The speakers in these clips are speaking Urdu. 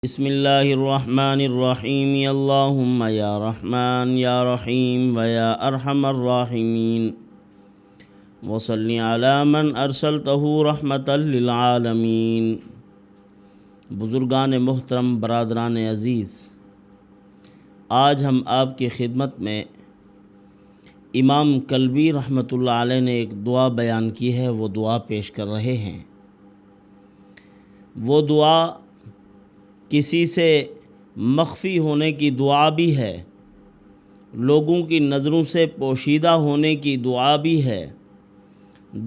بسم اللہ الرحمن الرحیم اللہم یا رحمن یا رحیم ویا ارحم الراحمین وصلی علی من ارسلتہ رحمتا للعالمین۔ بزرگان محترم، برادران عزیز، آج ہم آپ کی خدمت میں امام کلبی رحمۃ اللہ علیہ نے ایک دعا بیان کی ہے، وہ دعا پیش کر رہے ہیں۔ وہ دعا کسی سے مخفی ہونے کی دعا بھی ہے، لوگوں کی نظروں سے پوشیدہ ہونے کی دعا بھی ہے،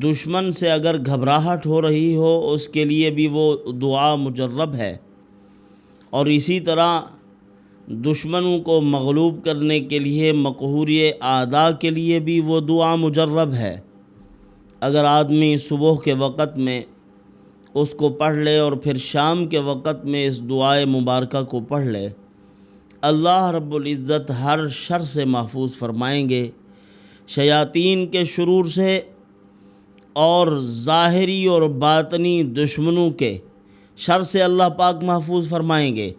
دشمن سے اگر گھبراہٹ ہو رہی ہو اس کے لیے بھی وہ دعا مجرب ہے، اور اسی طرح دشمنوں کو مغلوب کرنے کے لیے، مقہوری اعداء کے لیے بھی وہ دعا مجرب ہے۔ اگر آدمی صبح کے وقت میں اس کو پڑھ لے اور پھر شام کے وقت میں اس دعائے مبارکہ کو پڑھ لے، اللہ رب العزت ہر شر سے محفوظ فرمائیں گے، شیاطین کے شرور سے اور ظاہری اور باطنی دشمنوں کے شر سے اللہ پاک محفوظ فرمائیں گے۔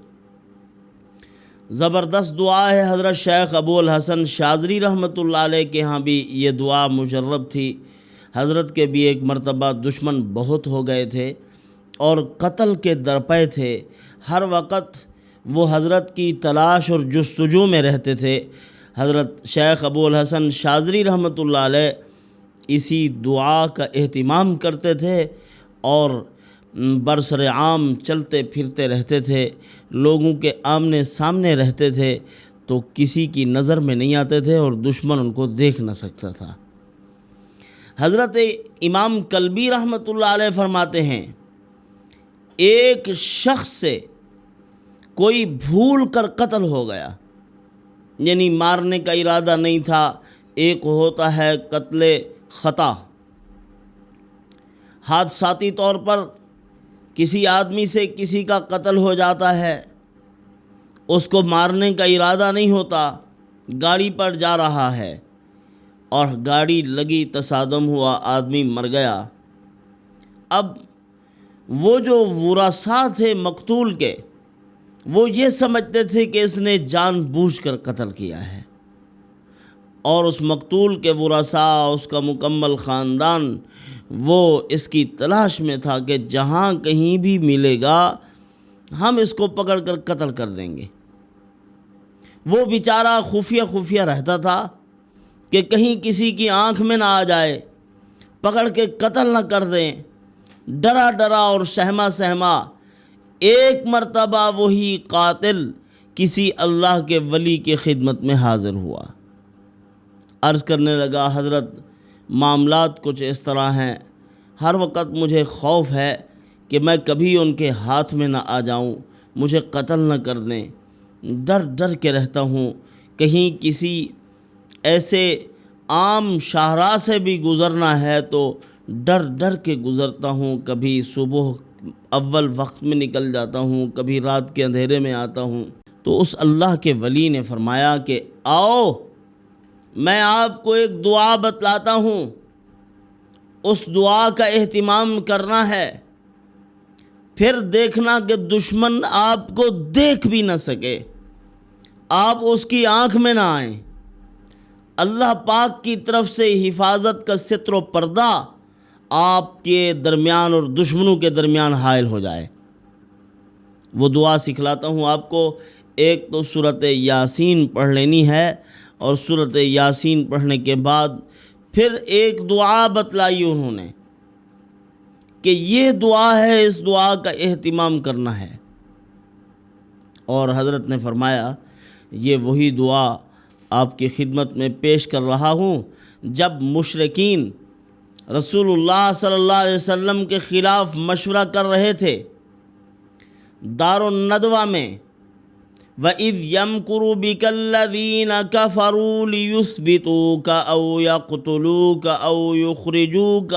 زبردست دعا ہے۔ حضرت شیخ ابو الحسن شاذلی رحمۃ اللہ علیہ کے ہاں بھی یہ دعا مجرب تھی۔ حضرت کے بھی ایک مرتبہ دشمن بہت ہو گئے تھے اور قتل کے درپے تھے، ہر وقت وہ حضرت کی تلاش اور جستجو میں رہتے تھے۔ حضرت شیخ ابو الحسن شاذلی رحمۃ اللہ علیہ اسی دعا کا اہتمام کرتے تھے اور برسر عام چلتے پھرتے رہتے تھے، لوگوں کے آمنے سامنے رہتے تھے تو کسی کی نظر میں نہیں آتے تھے اور دشمن ان کو دیکھ نہ سکتا تھا۔ حضرت امام کلبی رحمۃ اللہ علیہ فرماتے ہیں، ایک شخص سے کوئی بھول کر قتل ہو گیا، یعنی مارنے کا ارادہ نہیں تھا، ایک ہوتا ہے قتل خطا، حادثاتی طور پر کسی آدمی سے کسی کا قتل ہو جاتا ہے، اس کو مارنے کا ارادہ نہیں ہوتا، گاڑی پر جا رہا ہے اور گاڑی لگی، تصادم ہوا، آدمی مر گیا۔ اب وہ جو ورثاء تھے مقتول کے، وہ یہ سمجھتے تھے کہ اس نے جان بوجھ کر قتل کیا ہے، اور اس مقتول کے ورثاء، اس کا مکمل خاندان، وہ اس کی تلاش میں تھا کہ جہاں کہیں بھی ملے گا ہم اس کو پکڑ کر قتل کر دیں گے۔ وہ بیچارہ خفیہ رہتا تھا کہ کہیں کسی کی آنکھ میں نہ آ جائے، پکڑ کے قتل نہ کر دیں، ڈرا اور سہما۔ ایک مرتبہ وہی قاتل کسی اللہ کے ولی کی خدمت میں حاضر ہوا، عرض کرنے لگا، حضرت معاملات کچھ اس طرح ہیں، ہر وقت مجھے خوف ہے کہ میں کبھی ان کے ہاتھ میں نہ آ جاؤں، مجھے قتل نہ کر دیں، ڈر کے رہتا ہوں، کہیں کسی ایسے عام شاہراہ سے بھی گزرنا ہے تو ڈر کے گزرتا ہوں، کبھی صبح اول وقت میں نکل جاتا ہوں، کبھی رات کے اندھیرے میں آتا ہوں۔ تو اس اللہ کے ولی نے فرمایا کہ آؤ میں آپ کو ایک دعا بتلاتا ہوں، اس دعا کا اہتمام کرنا ہے، پھر دیکھنا کہ دشمن آپ کو دیکھ بھی نہ سکے، آپ اس کی آنکھ میں نہ آئیں، اللہ پاک کی طرف سے حفاظت کا ستر و پردہ آپ کے درمیان اور دشمنوں کے درمیان حائل ہو جائے۔ وہ دعا سکھلاتا ہوں آپ کو۔ ایک تو سورۃ یاسین پڑھ لینی ہے، اور سورۃ یاسین پڑھنے کے بعد پھر ایک دعا بتلائی انہوں نے کہ یہ دعا ہے، اس دعا کا اہتمام کرنا ہے، اور حضرت نے فرمایا یہ وہی دعا آپ کی خدمت میں پیش کر رہا ہوں جب مشرکین رسول اللہ صلی اللہ علیہ وسلم کے خلاف مشورہ کر رہے تھے دار الندوہ میں، وَإِذْ يَمْكُرُ بِكَ الَّذِينَ كَفَرُوا لِيُثْبِتُوكَ أَوْ يَقْتُلُوكَ أَوْ يُخْرِجُوكَ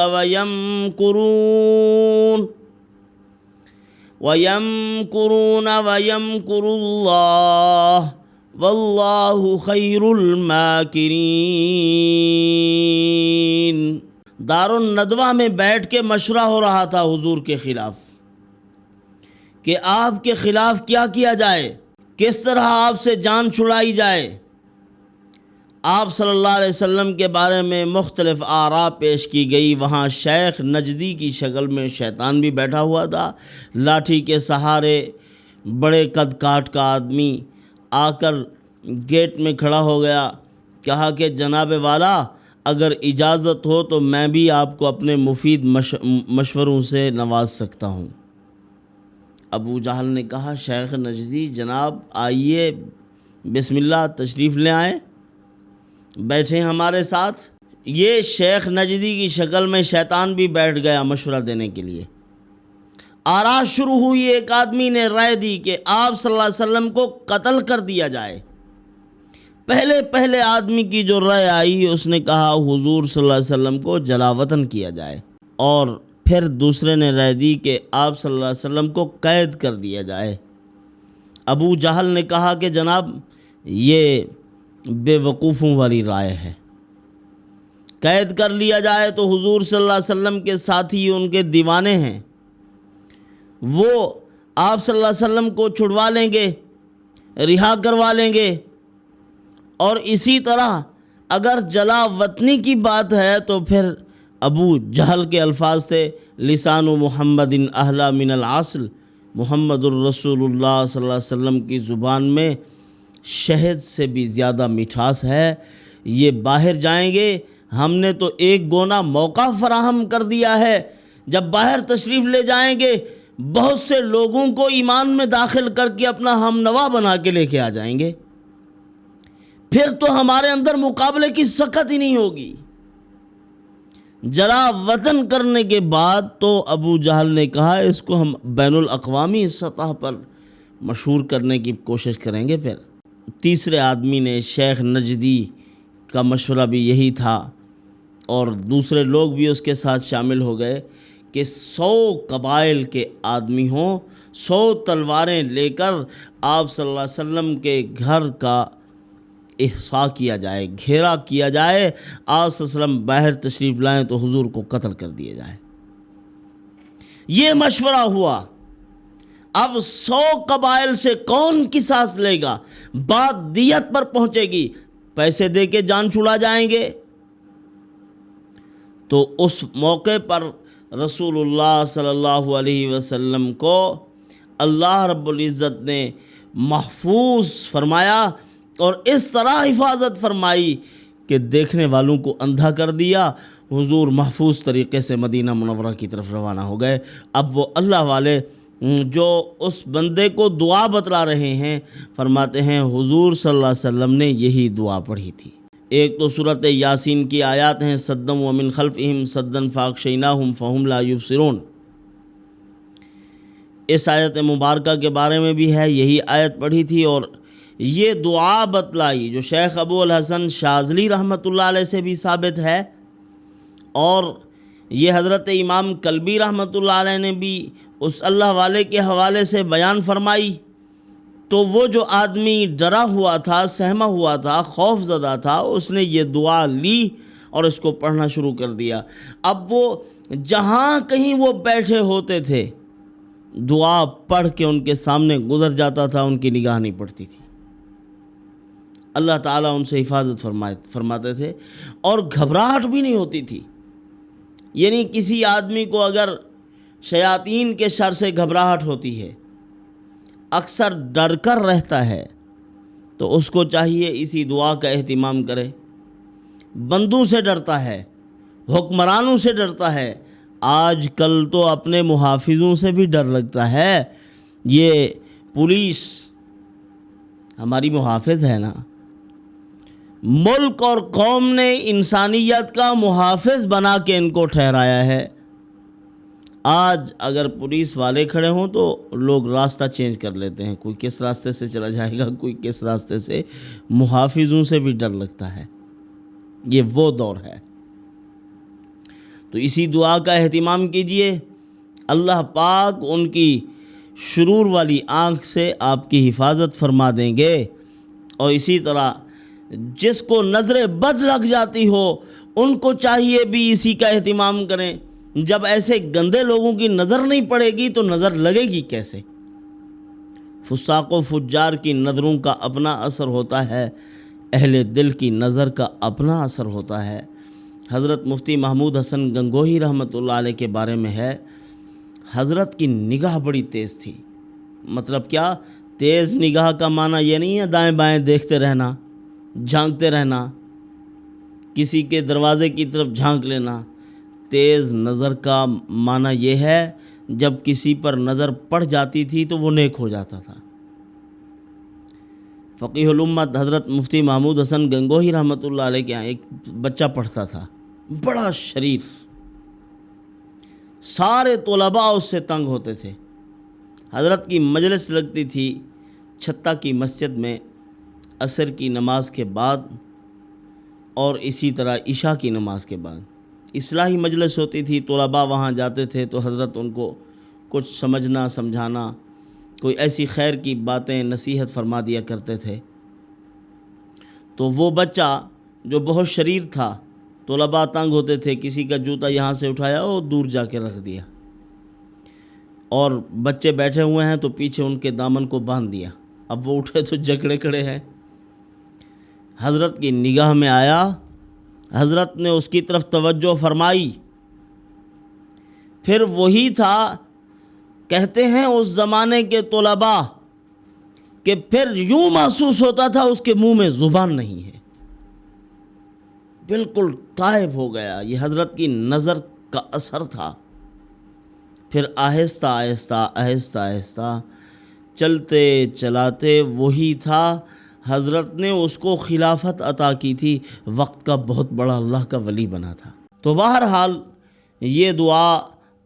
وَيَمْكُرُونَ وَيَمْكُرُ اللَّهُ وَاللَّهُ خَيْرُ الْمَاكِرِينَ۔ دار الندوہ میں بیٹھ کے مشورہ ہو رہا تھا حضور کے خلاف کہ آپ کے خلاف کیا کیا جائے، کس طرح آپ سے جان چھڑائی جائے۔ آپ صلی اللہ علیہ وسلم کے بارے میں مختلف آراء پیش کی گئی۔ وہاں شیخ نجدی کی شکل میں شیطان بھی بیٹھا ہوا تھا، لاٹھی کے سہارے، بڑے قد کاٹ کا آدمی آ کر گیٹ میں کھڑا ہو گیا، کہا کہ جناب والا اگر اجازت ہو تو میں بھی آپ کو اپنے مفید مشوروں سے نواز سکتا ہوں۔ ابو جہل نے کہا شیخ نجدی جناب آئیے، بسم اللہ تشریف لے آئیں، بیٹھیں ہمارے ساتھ۔ یہ شیخ نجدی کی شکل میں شیطان بھی بیٹھ گیا مشورہ دینے کے لیے۔ آراء شروع ہوئی، ایک آدمی نے رائے دی کہ آپ صلی اللہ علیہ وسلم کو قتل کر دیا جائے۔ پہلے آدمی کی جو رائے آئی اس نے کہا حضور صلی اللہ علیہ وسلم کو جلا وطن کیا جائے، اور پھر دوسرے نے رائے دی کہ آپ صلی اللہ علیہ وسلم کو قید کر دیا جائے۔ ابو جہل نے کہا کہ جناب یہ بے وقوفوں والی رائے ہے، قید کر لیا جائے تو حضور صلی اللہ علیہ وسلم کے ساتھی ان کے دیوانے ہیں، وہ آپ صلی اللہ علیہ وسلم کو چھڑوا لیں گے، رہا کروا لیں گے۔ اور اسی طرح اگر جلا وطنی کی بات ہے تو پھر ابو جہل کے الفاظ تھے لسان محمد احلی من العسل، محمد الرسول اللہ صلی اللہ علیہ وسلم کی زبان میں شہد سے بھی زیادہ مٹھاس ہے، یہ باہر جائیں گے، ہم نے تو ایک گونا موقع فراہم کر دیا ہے، جب باہر تشریف لے جائیں گے بہت سے لوگوں کو ایمان میں داخل کر کے اپنا ہم نوا بنا کے لے کے آ جائیں گے، پھر تو ہمارے اندر مقابلے کی سکت ہی نہیں ہوگی۔ جلا وطن کرنے کے بعد تو ابو جہل نے کہا اس کو ہم بین الاقوامی سطح پر مشہور کرنے کی کوشش کریں گے۔ پھر تیسرے آدمی نے، شیخ نجدی کا مشورہ بھی یہی تھا اور دوسرے لوگ بھی اس کے ساتھ شامل ہو گئے کہ 100 قبائل کے آدمی ہوں، 100 تلواریں لے کر آپ صلی اللہ علیہ وسلم کے گھر کا احصاء کیا جائے، گھیرا کیا جائے، آپ صلی اللہ علیہ وسلم باہر تشریف لائیں تو حضور کو قتل کر دیا جائے۔ یہ مشورہ ہوا۔ اب 100 قبائل سے کون قصاص لے گا؟ بات دیت پر پہنچے گی، پیسے دے کے جان چھڑا جائیں گے۔ تو اس موقع پر رسول اللہ صلی اللہ علیہ وسلم کو اللہ رب العزت نے محفوظ فرمایا اور اس طرح حفاظت فرمائی کہ دیکھنے والوں کو اندھا کر دیا۔ حضور محفوظ طریقے سے مدینہ منورہ کی طرف روانہ ہو گئے۔ اب وہ اللہ والے جو اس بندے کو دعا بتلا رہے ہیں فرماتے ہیں حضور صلی اللہ علیہ وسلم نے یہی دعا پڑھی تھی۔ ایک تو سورۃ یاسین کی آیات ہیں صدًا ومن خلفہم صدًا فاغشیناہم فہم لا یبصرون۔ اس آیت مبارکہ کے بارے میں بھی ہے، یہی آیت پڑھی تھی اور یہ دعا بتلائی جو شیخ ابو الحسن شاذلی رحمۃ اللہ علیہ سے بھی ثابت ہے، اور یہ حضرت امام کلبی رحمۃ اللہ علیہ نے بھی اس اللہ والے کے حوالے سے بیان فرمائی۔ تو وہ جو آدمی ڈرا ہوا تھا، سہما ہوا تھا، خوف زدہ تھا، اس نے یہ دعا لی اور اس کو پڑھنا شروع کر دیا۔ اب وہ جہاں کہیں وہ بیٹھے ہوتے تھے دعا پڑھ کے ان کے سامنے گزر جاتا تھا، ان کی نگاہ نہیں پڑتی تھی۔ اللہ تعالیٰ ان سے حفاظت فرماتے تھے اور گھبراہٹ بھی نہیں ہوتی تھی۔ یعنی کسی آدمی کو اگر شیاطین کے شر سے گھبراہٹ ہوتی ہے، اکثر ڈر کر رہتا ہے، تو اس کو چاہیے اسی دعا کا اہتمام کرے۔ بندوں سے ڈرتا ہے، حکمرانوں سے ڈرتا ہے، آج کل تو اپنے محافظوں سے بھی ڈر لگتا ہے۔ یہ پولیس ہماری محافظ ہے نا، ملک اور قوم نے انسانیت کا محافظ بنا کے ان کو ٹھہرایا ہے۔ آج اگر پولیس والے کھڑے ہوں تو لوگ راستہ چینج کر لیتے ہیں، کوئی کس راستے سے چلا جائے گا، کوئی کس راستے سے۔ محافظوں سے بھی ڈر لگتا ہے، یہ وہ دور ہے۔ تو اسی دعا کا اہتمام کیجئے، اللہ پاک ان کی شرور والی آنکھ سے آپ کی حفاظت فرما دیں گے۔ اور اسی طرح جس کو نظر بد لگ جاتی ہو ان کو چاہیے بھی اسی کا اہتمام کریں۔ جب ایسے گندے لوگوں کی نظر نہیں پڑے گی تو نظر لگے گی کیسے؟ فساق و فجار کی نظروں کا اپنا اثر ہوتا ہے، اہل دل کی نظر کا اپنا اثر ہوتا ہے۔ حضرت مفتی محمود حسن گنگوہی رحمۃ اللہ علیہ کے بارے میں ہے، حضرت کی نگاہ بڑی تیز تھی۔ مطلب کیا؟ تیز نگاہ کا معنی یہ نہیں ہے دائیں بائیں دیکھتے رہنا، جھانکتے رہنا، کسی کے دروازے کی طرف جھانک لینا۔ تیز نظر کا معنی یہ ہے جب کسی پر نظر پڑ جاتی تھی تو وہ نیک ہو جاتا تھا۔ فقیہ الامت حضرت مفتی محمود حسن گنگوہی رحمۃ اللہ علیہ کے یہاں ایک بچہ پڑھتا تھا، بڑا شریر، سارے طلباء اس سے تنگ ہوتے تھے۔ حضرت کی مجلس لگتی تھی چھتہ کی مسجد میں عصر کی نماز کے بعد، اور اسی طرح عشاء کی نماز کے بعد اصلاحی مجلس ہوتی تھی، طلباء وہاں جاتے تھے تو حضرت ان کو کچھ سمجھنا سمجھانا، کوئی ایسی خیر کی باتیں نصیحت فرما دیا کرتے تھے۔ تو وہ بچہ جو بہت شریر تھا، طلباء تنگ ہوتے تھے، کسی کا جوتا یہاں سے اٹھایا اور دور جا کے رکھ دیا، اور بچے بیٹھے ہوئے ہیں تو پیچھے ان کے دامن کو باندھ دیا، اب وہ اٹھے تو جکڑے کھڑے ہیں۔ حضرت کی نگاہ میں آیا، حضرت نے اس کی طرف توجہ فرمائی، پھر وہی تھا، کہتے ہیں اس زمانے کے طلباء کہ پھر یوں محسوس ہوتا تھا اس کے منہ میں زبان نہیں ہے، بالکل غائب ہو گیا۔ یہ حضرت کی نظر کا اثر تھا۔ پھر آہستہ آہستہ آہستہ آہستہ چلتے چلاتے وہی تھا، حضرت نے اس کو خلافت عطا کی تھی، وقت کا بہت بڑا اللہ کا ولی بنا تھا۔ تو بہرحال یہ دعا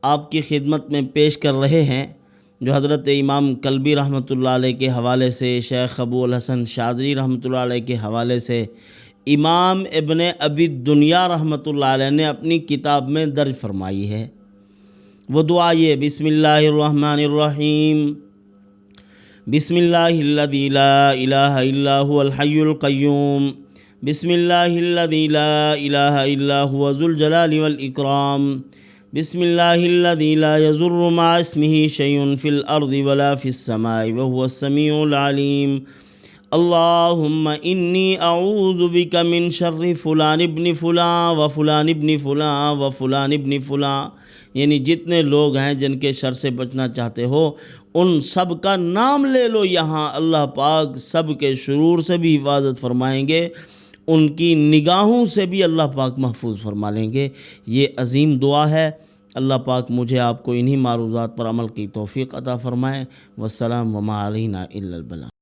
آپ کی خدمت میں پیش کر رہے ہیں، جو حضرت امام کلبی رحمۃ اللہ علیہ کے حوالے سے، شیخ ابو الحسن شاذلی رحمۃ اللہ علیہ کے حوالے سے، امام ابن ابی الدنیا رحمۃ اللہ علیہ نے اپنی کتاب میں درج فرمائی ہے۔ وہ دعا یہ: بسم اللہ الرحمن الرحیم، بسم اللہ الذی لا الہ الا هو الحی القیوم، بسم اللہ الذی لا الہ الا هو ذو الجلال والاکرام، بسم اللہ الذی لا یضر مع اسمہ شیء فی الارض ولا فی السماء وهو السمیع العلیم، اللہم انی اعوذ بک من شر فلان ابن فلان و فلان ابن فلان و فلان ابن فلان، یعنی جتنے لوگ ہیں جن کے شر سے بچنا چاہتے ہو ان سب کا نام لے لو یہاں، اللہ پاک سب کے شرور سے بھی حفاظت فرمائیں گے، ان کی نگاہوں سے بھی اللہ پاک محفوظ فرما لیں گے۔ یہ عظیم دعا ہے۔ اللہ پاک مجھے آپ کو انہی معروضات پر عمل کی توفیق عطا فرمائے۔ والسلام وما علینا الا البلاغ۔